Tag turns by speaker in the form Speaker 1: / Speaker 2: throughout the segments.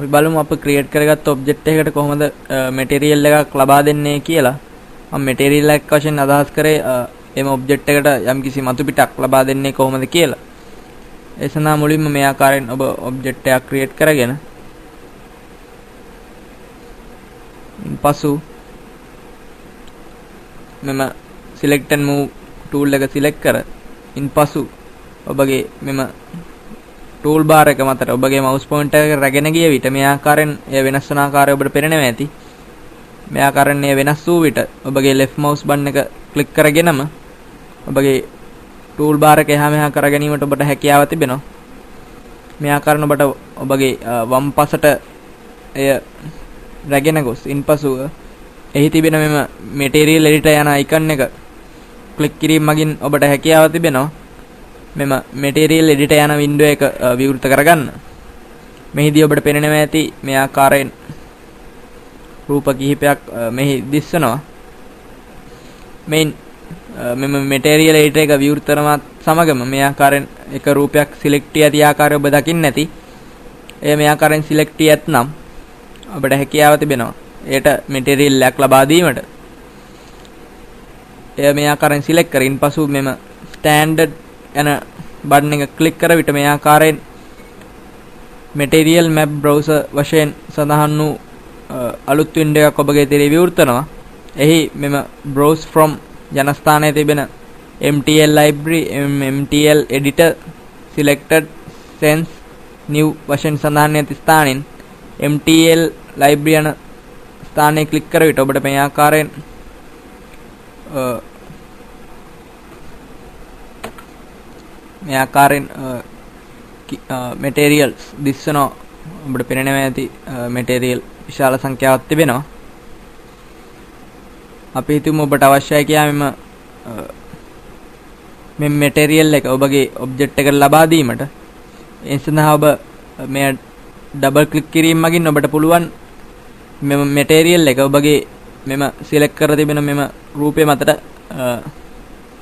Speaker 1: අපි බලමු අප ක්‍රියේට් කරගත්ත ඔබ්ජෙක්ට් එකකට කොහොමද මැටීරියල් එකක් ලබා දෙන්නේ කියලා. මම මැටීරියල් එකක් වශයෙන් අදහස් කරේ එම ඔබ්ජෙක්ට් එකට යම්කිසි මතු පිටක් ලබා දෙන්නේ කොහොමද කියලා. ඒ සඳහා මුලින්ම මේ ආකාරයෙන් ඔබ ඔබ්ජෙක්ට් එකක් ක්‍රියේට් කරගෙන ඉන්පසු මෙම select and move tool එක select කර ඉන්පසු ඔබගේ මෙම tool bar එක මතට ඔබගේ mouse pointer එක රැගෙන ගිය විට මේ ආකාරයෙන් එය වෙනස් වන ආකාරය ඔබට පේනවා ඇති. මේ ආකාරයෙන් එය වෙනස් වූ විට ඔබගේ left mouse button එක click කරගෙනම ඔබගේ tool bar එක එහා මෙහා කර ගැනීමට ඔබට හැකියාව තිබෙනවා. මේ ආකාරයෙන් ඔබට ඔබගේ වම් පසට එය රැගෙන ගොස් ඉන්පසු එහි තිබෙන මෙම material editor යන icon එක click කිරීම මගින් ඔබට හැකියාව තිබෙනවා මෙම material editor යන window එක විවෘත කරගන්න. මෙහිදී ඔබට පේනවා ඇති මේ ආකාරයෙන් රූප කිහිපයක් මෙහි දිස්සනවා. මෙම material editor එක විවෘත කරනවත් සමගම මේ ආකාරයෙන් එක රූපයක් select ඇති ආකාරය ඔබ දකින්න ඇති. එය මේ ආකාරයෙන් select ඇතනම් ඔබට හැකියාව තිබෙනවා එයට material එකක් ලබා දීමට. එය මේ ආකාරයෙන් select කරින් පසු මෙම standard යන බටන් එක ක්ලික් කර විට මේ ආකාරයෙන් material map browser වශයෙන් සඳහන් වූ අලුත් window එකක් ඔබගේ ඉදිරියේ විවෘත වෙනවා. එහි මෙම browse from යන ස්ථානයේ තිබෙන MTL library MTL editor selected sense new වශයෙන් සඳහන් ඇති ස්ථානෙන් MTL library යන ස්ථානයේ ක්ලික් කර විට ඔබට මේ ආකාරයෙන් materials දිස්සනවා. ඔබට පේනවා ඇති material විශාල සංඛ්‍යාවක් තිබෙනවා. අපි හිතමු ඔබට අවශ්‍යයි කියලා මෙම material එක ඔබගේ object එකට ලබා දීමට. ඒ සඳහා ඔබ මේ double click කිරීම මගින් ඔබට පුළුවන් මෙම material එක ඔබගේ මෙම select කර තිබෙන මෙම රූපය මතට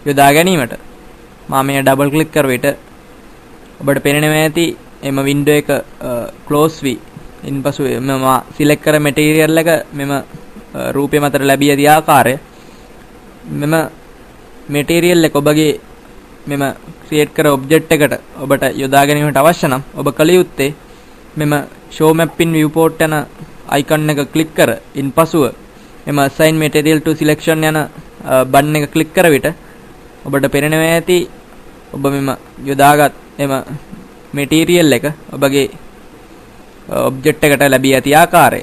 Speaker 1: යොදා ගැනීමට. මම මේ double click කර විට ඔබට පේනවා ඇති එම window එක close වී ඉන්පසු මම select කර material එක මෙම රූපය මතට ලැබී ඇති ආකාරය. මෙම material එක ඔබගේ මෙම create කර object එකට ඔබට යොදා ගැනීමට අවශ්‍ය නම් ඔබ කළ යුත්තේ මෙම show map in viewport යන icon එක click කර ඉන්පසුව මෙම assign material to selection යන button එක click කර විට ඔබට පේනවා ඇති ඔබ මෙම යොදාගත් එම material එක ඔබගේ object එකට ලැබී ඇති ආකාරය.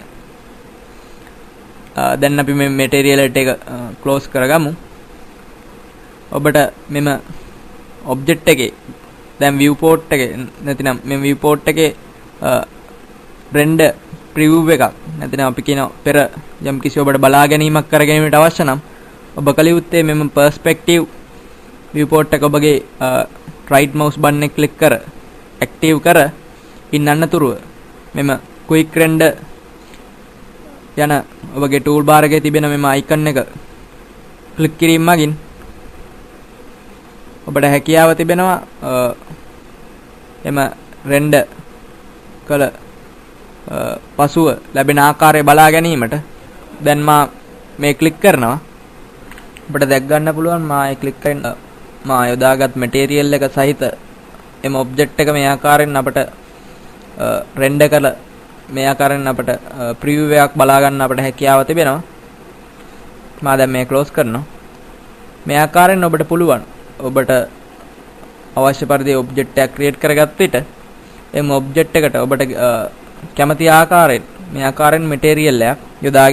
Speaker 1: දැන් අපි මේ material එක close කරගමු. ඔබට මෙම object එකේ දැන් viewport එකේ නැතිනම් මේ viewport එකේ render preview එකක් නැතිනම් අපි කියන පෙර යම් කිසි ඔබට බලා ගැනීමක් කර ගැනීමට අවශ්‍ය නම් ඔබ කළ යුත්තේ මෙම perspective viewport එක ඔබගේ right mouse button එක click කර active කර ඉන්නන්නතුරුව මෙම quick render යන ඔබගේ tool bar එකේ තිබෙන මෙම icon එක click කිරීම මගින් ඔබට හැකියාව තිබෙනවා එම render කළ පසුව ලැබෙන ආකාරය බලා ගැනීමට. දැන් මා මේ click කරනවා. ඔබට දැක් ගන්න පුළුවන් මා click කරන මා යොදාගත් material එක සහිත එම object එක මේ ආකාරයෙන් අපට render කළ මේ ආකාරයෙන් අපට preview එකක් බලා ගන්න අපට හැකියාව තිබෙනවා. මා දැන් මේ close කරනවා. මේ ආකාරයෙන් ඔබට පුළුවන් ඔබට අවශ්‍ය පරිදි object එකක් create කරගත්ත විට එම object එකට ඔබට කැමති ආකාරයෙන් මේ ආකාරයෙන් material එකක් යොදා